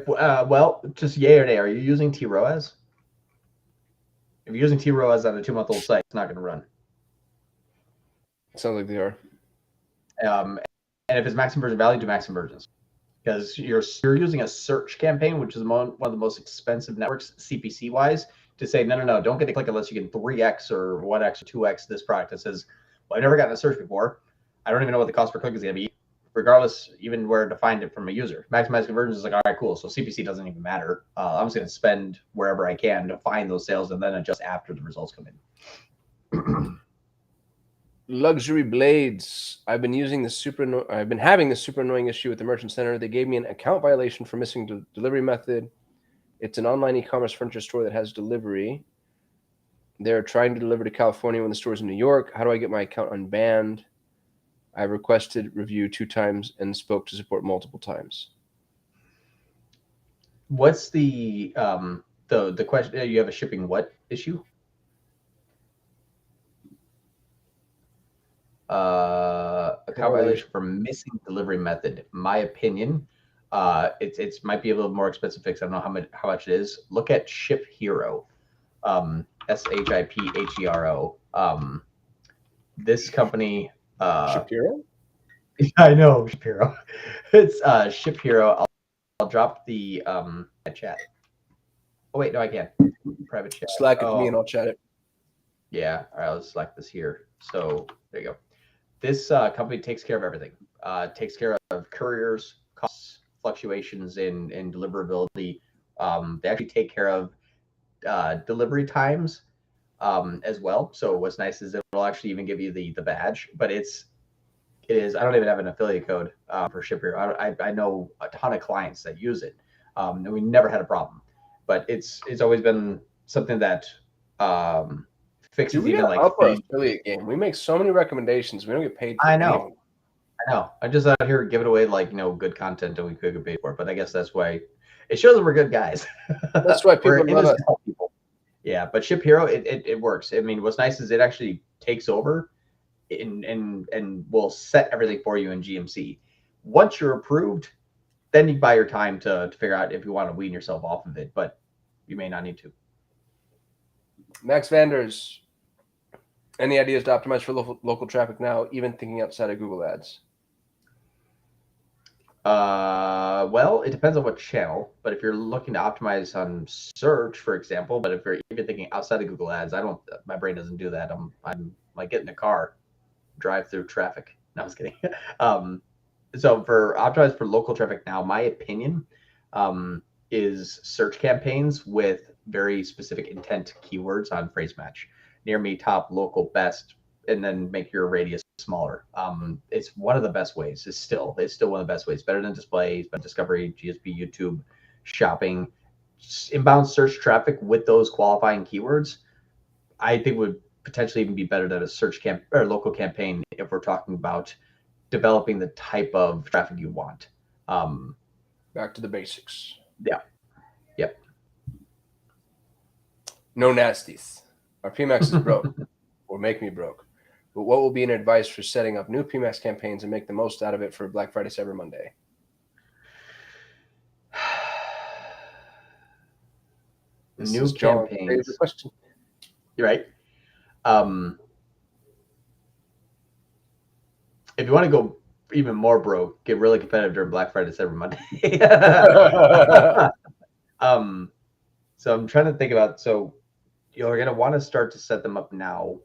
Well, just yay or nay. Are you using T-ROAS? If you're using T-ROAS on a 2-month-old site, it's not going to run. Sounds like they are. And if it's max conversion value, do max conversions, because you're using a search campaign, which is one of the most expensive networks CPC wise, to say no, don't get a click unless you get 3x or 1x or 2x this product. That says, well, I've never gotten a search before. I don't even know what the cost per click is going to be, regardless, even where to find it from a user. Maximize conversions is like, all right, cool. So CPC doesn't even matter. I'm just going to spend wherever I can to find those sales and then adjust after the results come in. Luxury Blades. I've been having this super annoying issue with the Merchant Center. They gave me an account violation for missing delivery method. It's an online e-commerce furniture store that has delivery. They're trying to deliver to California when the store's in New York. How do I get my account unbanned? I've requested review 2 times and spoke to support multiple times. What's the question? You have a shipping what issue? Account violation for missing delivery method. My opinion, it's might be a little more expensive fix. I don't know how much it is. Look at Ship Hero, SHIPHERO. This company. Ship Hero? I know Ship Hero. It's Ship Hero. I'll drop the chat. Oh wait, no, I can't. Private chat. Slack it to me and I'll chat it. Yeah, all right, I'll Slack this here. So there you go. This company takes care of everything. Takes care of couriers, costs, fluctuations in deliverability. They actually take care of delivery times as well. So what's nice is it'll actually even give you the badge, but it is. I don't even have an affiliate code for Ship Hero. I know a ton of clients that use it, and we never had a problem. But it's always been something that fixes. Dude, we even gotta like up our affiliate game. We make so many recommendations. We don't get paid for I any know. of them. I know. I'm just out here giving away good content and we could get paid for it. But I guess that's why it shows that we're good guys. That's why people love us. People. Yeah, but Ship Hero, it works. I mean, what's nice is it actually takes over and will set everything for you in GMC. Once you're approved, then you buy your time to figure out if you want to wean yourself off of it, but you may not need to. Max Vanders. Any ideas to optimize for local traffic now, even thinking outside of Google Ads? Well, it depends on what channel, but if you're looking to optimize on search, for example, but if you're even thinking outside of Google Ads, my brain doesn't do that. I'm like, get in a car, drive through traffic. No, I was kidding. So for optimize for local traffic now, my opinion is search campaigns with very specific intent keywords on phrase match. Near me, top, local, best, and then make your radius smaller. It's one of the best ways. It's still one of the best ways. Better than display, better discovery, GSP, YouTube, shopping, inbound search traffic with those qualifying keywords. I think would potentially even be better than a search camp or local campaign if we're talking about developing the type of traffic you want. Back to the basics. Yeah. Yep. No nasties. Our Pmax is broke, or make me broke. But what will be an advice for setting up new Pmax campaigns and make the most out of it for Black Friday, Cyber Monday? This New is John's campaigns. favorite question. You're right. If you want to go even more broke, get really competitive during Black Friday, Cyber Monday. So I'm trying to think about, so you're going to want to start to set them up now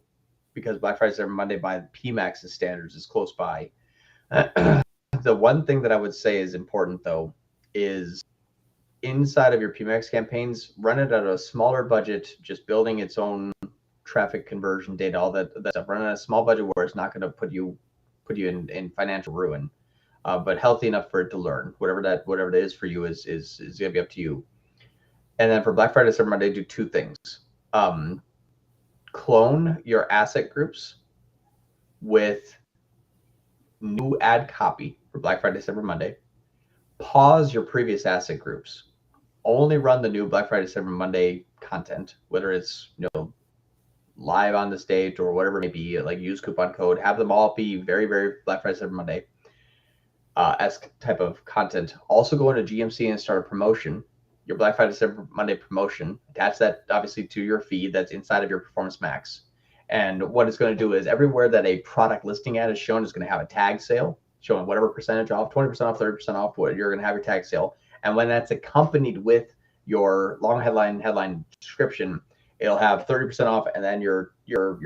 because Black Friday, Cyber Monday by Pmax's standards is close by. The one thing that I would say is important though, is inside of your Pmax campaigns, run it at a smaller budget, just building its own traffic conversion data, all that stuff. Run at a small budget where it's not going to put you in financial ruin, but healthy enough for it to learn. Whatever it is for you is going to be up to you. And then for Black Friday, Cyber Monday, do two things. Clone your asset groups with new ad copy for Black Friday, Cyber Monday. Pause your previous asset groups. Only run the new Black Friday, Cyber Monday content, whether it's live on the stage or whatever it may be, like use coupon code. Have them all be very, very Black Friday, Cyber Monday esque type of content. Also go into GMC and start a promotion. Your Black Friday, Cyber Monday promotion. Attach that obviously to your feed that's inside of your Performance Max. And what it's going to do is everywhere that a product listing ad is shown is going to have a tag sale showing whatever percentage off, 20% off, 30% off, what you're going to have your tag sale. And when that's accompanied with your long headline description, it'll have 30% off and then your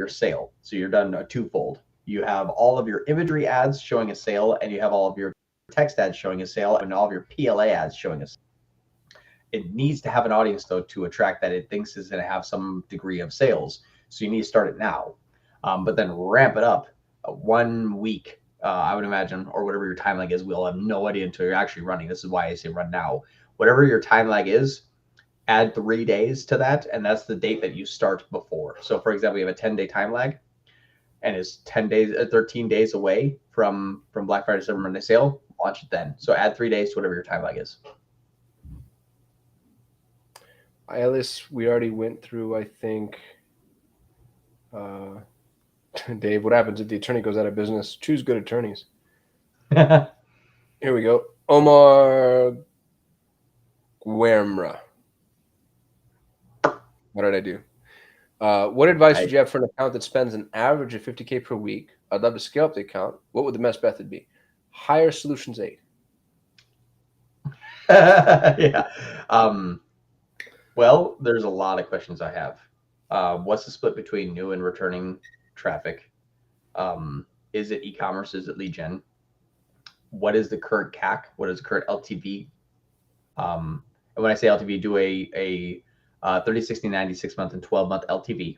sale. So you're done a twofold. You have all of your imagery ads showing a sale, and you have all of your text ads showing a sale, and all of your PLA ads showing a sale. It needs to have an audience though to attract that it thinks is going to have some degree of sales. So you need to start it now, but then ramp it up 1 week. I would imagine, or whatever your time lag is. We'll have no idea until you're actually running. This is why I say run now. Whatever your time lag is, add 3 days to that, and that's the date that you start before. So for example, you have a 10-day time lag, and it's 13 days away from Black Friday, Cyber Monday sale. Launch it then. So add 3 days to whatever your time lag is. Alice, we already went through, I think. Dave, what happens if the attorney goes out of business? Choose good attorneys. Here we go. Omar Guermra. What did I do? What advice would you have for an account that spends an average of $50K per week? I'd love to scale up the account. What would the best method be? Hire Solutions 8. Yeah. Well, there's a lot of questions I have. What's the split between new and returning traffic? Is it e-commerce? Is it lead gen? What is the current CAC? What is the current LTV? And when I say LTV, do a 30, 60, 90, 6-month, and 12-month LTV.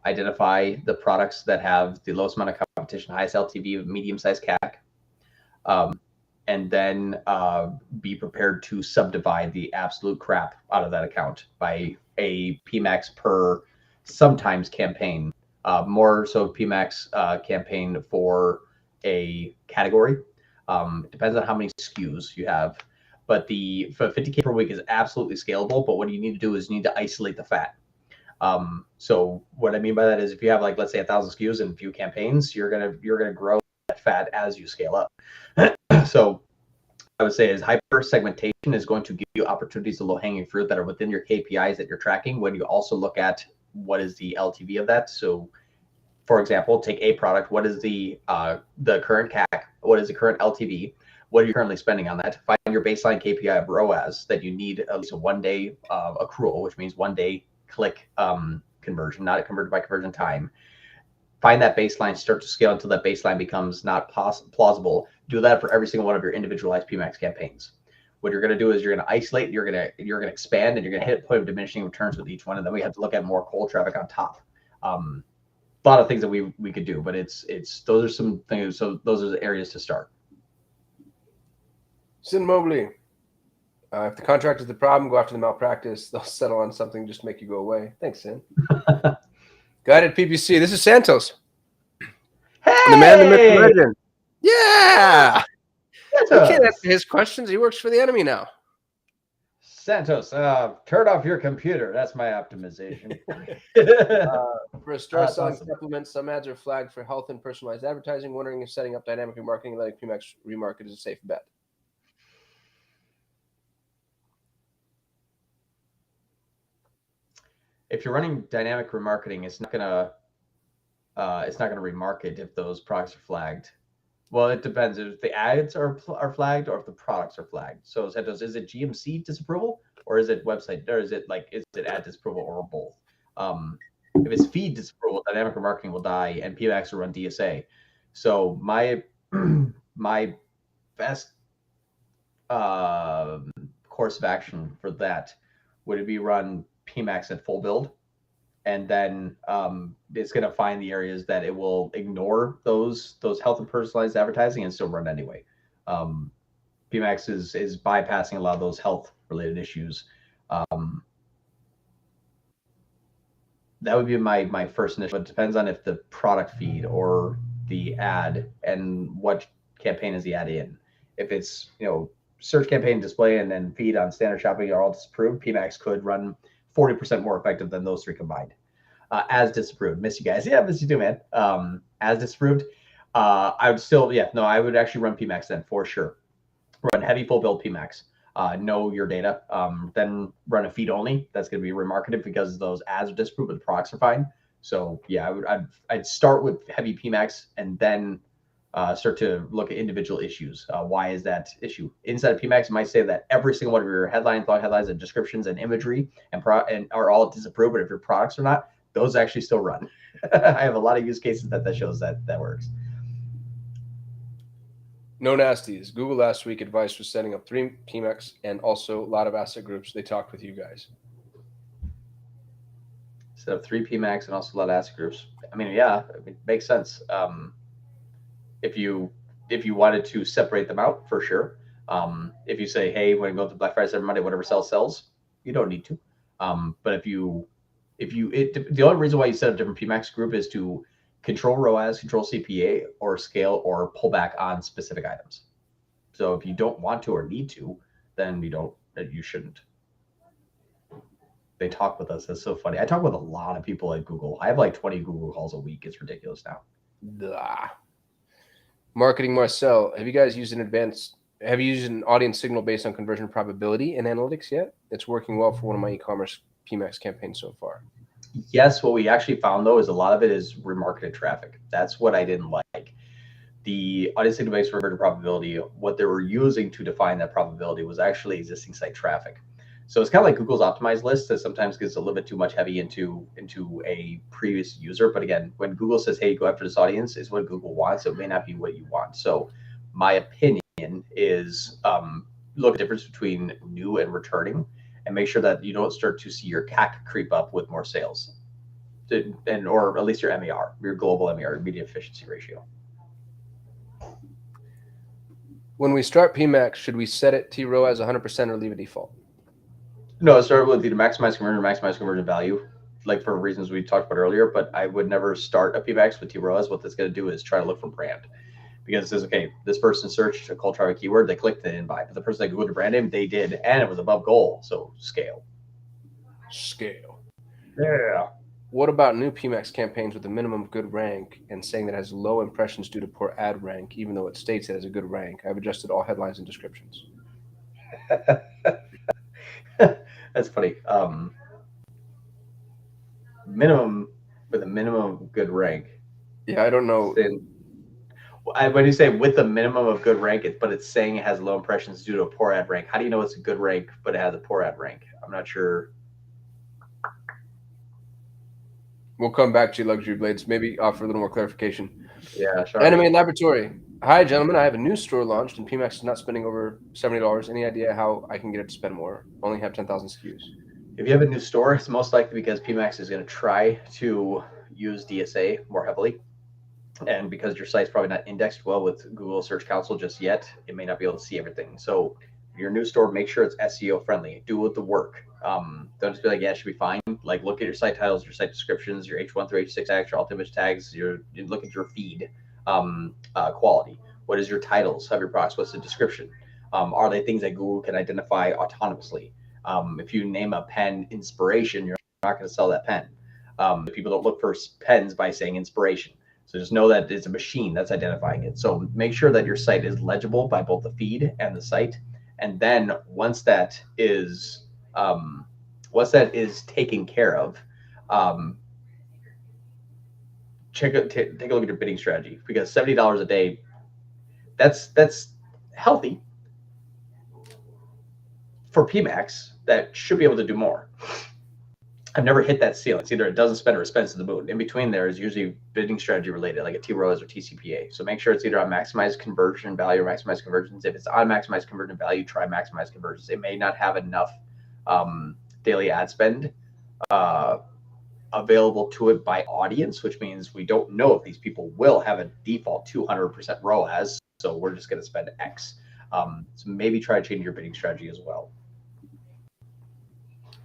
Identify the products that have the lowest amount of competition, highest LTV, medium-sized CAC. And then be prepared to subdivide the absolute crap out of that account by a Pmax per sometimes campaign. More so Pmax campaign for a category. It depends on how many SKUs you have. But for 50K per week is absolutely scalable. But what you need to do is you need to isolate the fat. So what I mean by that is if you have like, let's say 1,000 SKUs and a few campaigns, you're gonna grow that fat as you scale up. So I would say is hyper segmentation is going to give you opportunities of low hanging fruit that are within your KPIs that you're tracking when you also look at what is the LTV of that. So for example, take a product. What is the current CAC? What is the current LTV? what are you currently spending on that? Find your baseline KPI of ROAS that you need at least a 1 day accrual, which means 1 day click conversion, not a converted by conversion time. Find that baseline, start to scale until that baseline becomes not plausible. Do that for every single one of your individualized PMax campaigns. What you're going to do is you're going to isolate, you're going to expand, and you're going to hit a point of diminishing returns with each one, and then we have to look at more cold traffic on top. A lot of things that we could do, but it's those are some things. So those are the areas to start. Sin Mobley. If the contract is the problem, go after the malpractice. They'll settle on something just to make you go away. Thanks, Sin. Guided PPC. This is Santos. Hey! The man, the myth, the legend. Yeah! Santos. We can't answer his questions. He works for the enemy now. Santos, turn off your computer. That's my optimization. For a store selling supplements, some ads are flagged for health and personalized advertising. Wondering if setting up dynamic remarketing and letting Pmax remarket is a safe bet. If you're running dynamic remarketing, it's not gonna remarket if those products are flagged. Well, it depends if the ads are flagged or if the products are flagged. So Santos, is it GMC disapproval or is it website or is it ad disapproval or both? If it's feed disapproval, dynamic remarketing will die and Pmax will run DSA. So my best course of action for that would be run Pmax at full build, and then it's going to find the areas that it will ignore those health and personalized advertising and still run anyway. Pmax is bypassing a lot of those health related issues. That would be my first initial. It depends on if the product feed or the ad and what campaign is the ad in. If it's search campaign, display, and then feed on standard shopping are all disapproved, Pmax could run 40% more effective than those three combined. As disapproved. Miss you guys. Yeah, miss you too, man. As disapproved, I would still, I would actually run Pmax then for sure. Run heavy full build Pmax. Know your data. Then run a feed only. That's going to be remarketed because those ads are disapproved, but the products are fine. So yeah, I'd start with heavy Pmax and then start to look at individual issues. Why is that issue? Inside of Pmax, you might say that every single one of your headlines, blog headlines, and descriptions and imagery and are all disapproved, but if your products are not, those actually still run. I have a lot of use cases that shows that works. No nasties. Google last week advice was setting up 3 Pmax and also a lot of asset groups. They talked with you guys. Set up 3 Pmax and also a lot of asset groups. I mean, yeah, it makes sense. If you wanted to separate them out, for sure. If you say, hey, when you go to Black Friday, Cyber Monday, whatever sells, you don't need to. But the only reason why you set up different Pmax group is to control ROAS, control CPA, or scale or pull back on specific items. So if you don't want to or need to, then you shouldn't. They talk with us. That's so funny. I talk with a lot of people at Google. I have like 20 Google calls a week. It's ridiculous now. Blah. Marketing Marcel, have you guys used an audience signal based on conversion probability in analytics yet? It's working well for one of my e-commerce Pmax campaigns so far. Yes, what we actually found though is a lot of it is remarketed traffic. That's what I didn't like. The audience signal based conversion probability, what they were using to define that probability was actually existing site traffic. So it's kind of like Google's optimized list that sometimes gets a little bit too much heavy into a previous user. But again, when Google says, hey, go after this audience, is what Google wants. It may not be what you want. So my opinion is look at the difference between new and returning and make sure that you don't start to see your CAC creep up with more sales. Or at least your MER, your global MER, your media efficiency ratio. When we start Pmax, should we set it to ROAS 100% or leave it default? No, start with either maximize conversion value, like for reasons we talked about earlier, but I would never start a Pmax with TROAS. What that's going to do is try to look for brand. Because it says, okay, this person searched a cold traffic keyword, they clicked, they didn't buy. But the person that Googled a brand name, they did, and it was above goal. So scale. Yeah. What about new Pmax campaigns with a minimum good rank and saying that it has low impressions due to poor ad rank, even though it states it has a good rank? I've adjusted all headlines and descriptions. That's funny. Minimum with a minimum good rank. Yeah, I don't know. When you say with the minimum of good rank, but it's saying it has low impressions due to a poor ad rank. How do you know it's a good rank, but it has a poor ad rank? I'm not sure. We'll come back to you, Luxury Blades. Maybe offer a little more clarification. Yeah, sorry. Anime Laboratory. Hi, gentlemen. I have a new store launched, and Pmax is not spending over $70. Any idea how I can get it to spend more? Only have 10,000 SKUs. If you have a new store, it's most likely because Pmax is going to try to use DSA more heavily. And because your site's probably not indexed well with Google Search Console just yet, it may not be able to see everything. So your new store, make sure it's SEO friendly. Do the work. Don't just be like, yeah, it should be fine. Like, look at your site titles, your site descriptions, your H1 through H6 tags, your alt image tags. You look at your feed quality. What is your titles of your products? What's the description? Are they things that Google can identify autonomously? If you name a pen inspiration, you're not going to sell that pen. People don't look for pens by saying inspiration. So just know that it's a machine that's identifying it. So make sure that your site is legible by both the feed and the site. And then once that is taken care of, take a look at your bidding strategy, because $70 a day, that's healthy for Pmax. That should be able to do more. I've never hit that ceiling. It's either it doesn't spend or it spends to the moon. In between there is usually bidding strategy related, like a T-ROAS or TCPA. So make sure it's either on maximize conversion value or maximize conversions. If it's on maximize conversion value, try maximize conversions. It may not have enough daily ad spend available to it by audience, which means we don't know if these people will have a default 200% ROAS. So we're just going to spend X. So maybe try to change your bidding strategy as well.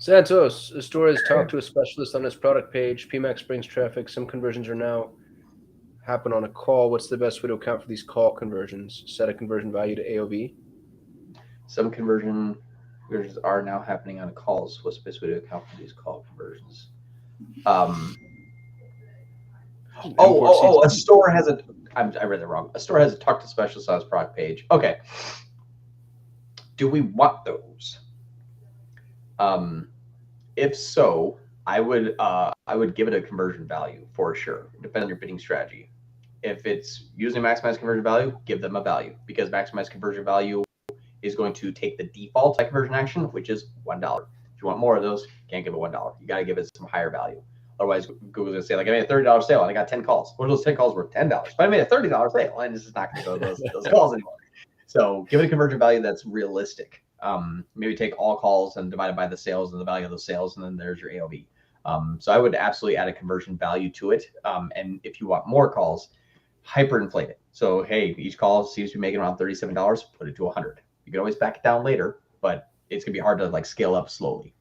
Santos, a store has talked to a specialist on its product page. Pmax brings traffic. Some conversions are now happen on a call. What's the best way to account for these call conversions? Set a conversion value to AOV. Some conversions are now happening on calls. What's the best way to account for these call conversions? A store has a. I read that wrong. A store has a talk to specialist on its product page. Okay. Do we want those? If so, I would give it a conversion value for sure. Depending on your bidding strategy. If it's using maximize conversion value, give them a value, because maximize conversion value is going to take the default conversion action, which is $1. If you want more of those, you can't give it $1. You got to give it some higher value. Otherwise, Google's going to say, like, I made a $30 sale and I got 10 calls. What are those 10 calls worth? $10. But I made a $30 sale, and it's just not going to go to those calls anymore. So give it a conversion value that's realistic. Maybe take all calls and divide it by the sales and the value of those sales, and then there's your AOV. So I would absolutely add a conversion value to it. And if you want more calls, hyperinflate it. So, hey, each call seems to be making around $37, put it to 100. You can always back it down later, but it's going to be hard to scale up slowly.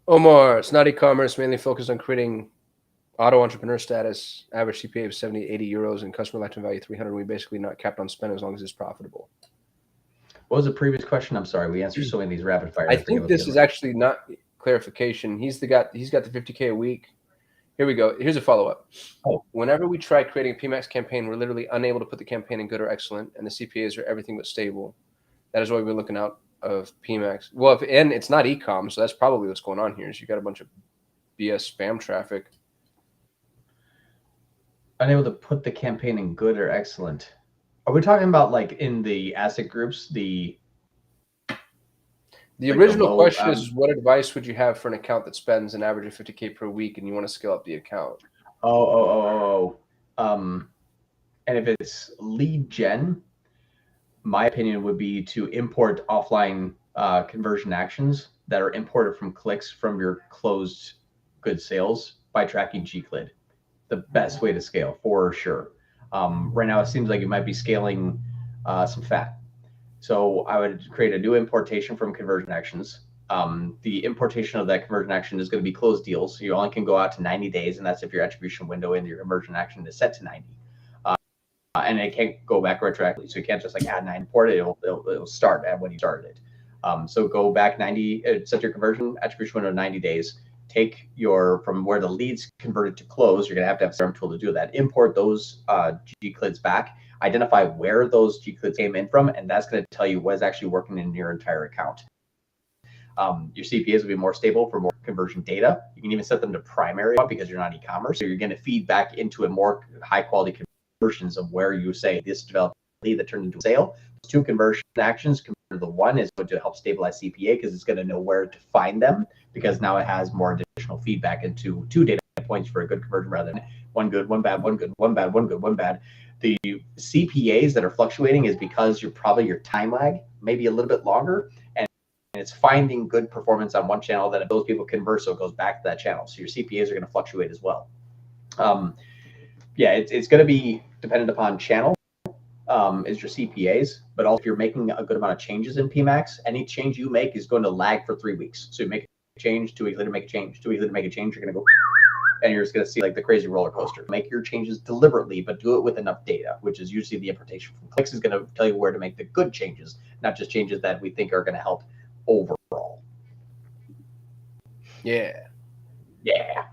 Omar, it's not e-commerce, mainly focused on creating auto entrepreneur status, average CPA of 70, 80 euros, and customer lifetime value 300. We basically not capped on spend as long as it's profitable. What was the previous question? I'm sorry, we answered so many of these rapid fire. I think this is actually not clarification. He's got the 50K a week. Here we go. Here's a follow-up. Whenever we try creating a Pmax campaign, we're literally unable to put the campaign in good or excellent, and the CPAs are everything but stable. That is why we're looking out of Pmax. Well, and it's not eCom, so that's probably what's going on here. Is you got a bunch of BS spam traffic. Unable to put the campaign in good or excellent. Are we talking about in the asset groups, the original question is, what advice would you have for an account that spends an average of 50K per week and you want to scale up the account? And if it's lead gen, my opinion would be to import offline conversion actions that are imported from clicks from your closed good sales by tracking Gclid. The best way to scale for sure. Right now, it seems like it might be scaling some fat. So I would create a new importation from conversion actions. The importation of that conversion action is going to be closed deals. So you only can go out to 90 days, and that's if your attribution window in your conversion action is set to 90. And it can't go back retroactively. So you can't just add 9 import it. It'll start at when you started it. So go back 90, set your conversion attribution window 90 days. Take from where the leads converted to close, you're going to have a CRM tool to do that. Import those Gclids back, identify where those Gclids came in from, and that's going to tell you what is actually working in your entire account. Your CPAs will be more stable for more conversion data. You can even set them to primary because you're not e-commerce. So you're going to feed back into a more high quality conversions of where you say this developed lead that turned into a sale. Those two conversion actions compared to the one is going to help stabilize CPA because it's going to know where to find them, because now it has more additional feedback into 2 data points for a good conversion rather than 1 good, 1 bad, 1 good, 1 bad, 1 good, 1 bad. The CPAs that are fluctuating is because your time lag may be a little bit longer, and it's finding good performance on one channel that if those people convert, so it goes back to that channel. So your CPAs are going to fluctuate as well. Yeah, it's going to be dependent upon channel, is your CPAs, but also if you're making a good amount of changes in Pmax, any change you make is going to lag for 3 weeks. So you make a change, 2 weeks later make a change, 2 weeks later make a change, you're going to go, and you're just going to see like the crazy roller coaster. Make your changes deliberately, but do it with enough data, which is usually the interpretation from clicks is going to tell you where to make the good changes, not just changes that we think are going to help overall. Yeah. Yeah.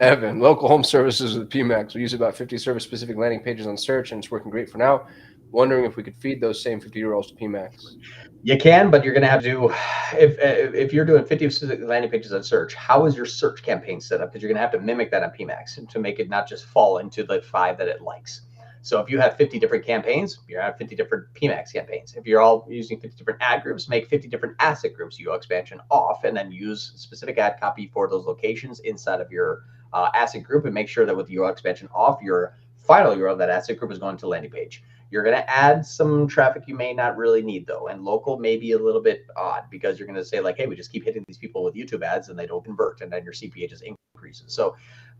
Evan, local home services with Pmax. We use about 50 service-specific landing pages on search, and it's working great for now. Wondering if we could feed those same 50 URLs to Pmax. You can, but you're going to have to, if you're doing 50 specific landing pages on search, how is your search campaign set up? Because you're going to have to mimic that on Pmax to make it not just fall into the 5 that it likes. So if you have 50 different campaigns, you have 50 different Pmax campaigns. If you're all using 50 different ad groups, make 50 different asset groups, UO expansion off, and then use specific ad copy for those locations inside of your asset group, and make sure that with UO expansion off, your final URL of that asset group is going to landing page. You're going to add some traffic you may not really need, though, and local may be a little bit odd because you're going to say like, hey, we just keep hitting these people with YouTube ads and they don't convert, and then your CPA just increases. So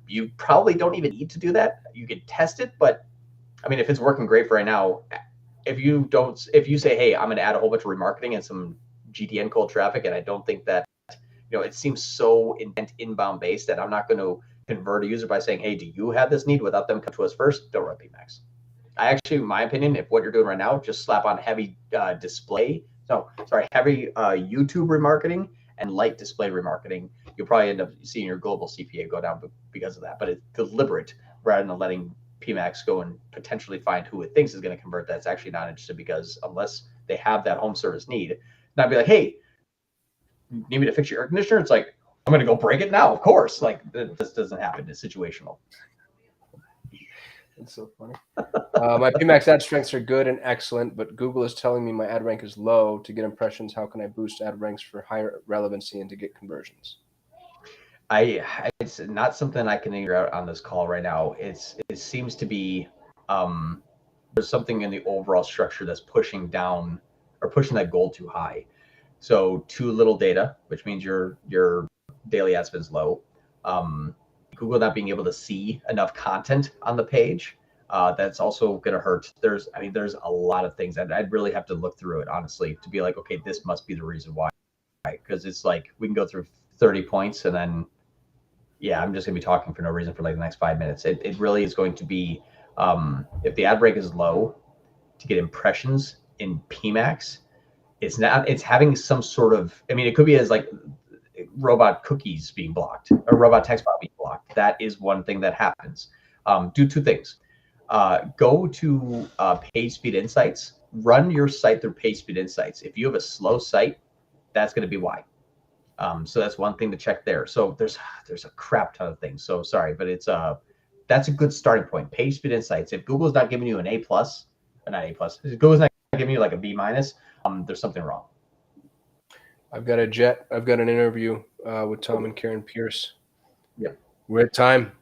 you probably don't even need to do that. You can test it, but I mean, if it's working great for right now, if you say, hey, I'm going to add a whole bunch of remarketing and some GTN cold traffic, and I don't think that, it seems so inbound based that I'm not going to convert a user by saying, hey, do you have this need, without them come to us first, don't run Pmax. I actually, in my opinion, if what you're doing right now, just slap on heavy heavy YouTube remarketing and light display remarketing, you'll probably end up seeing your global CPA go down because of that. But it's deliberate rather than letting Pmax go and potentially find who it thinks is going to convert that's actually not interested, because unless they have that home service need, not be like, hey, you need me to fix your air conditioner? It's like, I'm going to go break it now, of course. Like, this doesn't happen. It's situational. That's so funny. My Pmax ad strengths are good and excellent, but Google is telling me my ad rank is low. To get impressions, how can I boost ad ranks for higher relevancy and to get conversions? It's not something I can figure out on this call right now. It seems to be there's something in the overall structure that's pushing down or pushing that goal too high. So too little data, which means your daily ad spend is low. Google not being able to see enough content on the page, that's also going to hurt. There's a lot of things, and I'd really have to look through it honestly to be like, okay, this must be the reason why. Because it's like we can go through 30 points and then, yeah, I'm just going to be talking for no reason for like the next 5 minutes. It really is going to be, if the ad rank is low, to get impressions in Pmax, it's having some sort of, it could be as like robot cookies being blocked or robot text box being blocked. That is one thing that happens. Do 2 things. Go to Page Speed Insights, run your site through Page Speed Insights. If you have a slow site, that's going to be why. So that's one thing to check there. So there's a crap ton of things. So sorry, but that's a good starting point. Page Speed Insights. If Google's not giving you an A+, if Google's not giving you like a B-, there's something wrong. I've got an interview with Tom and Karen Pierce. Yep. We're at time.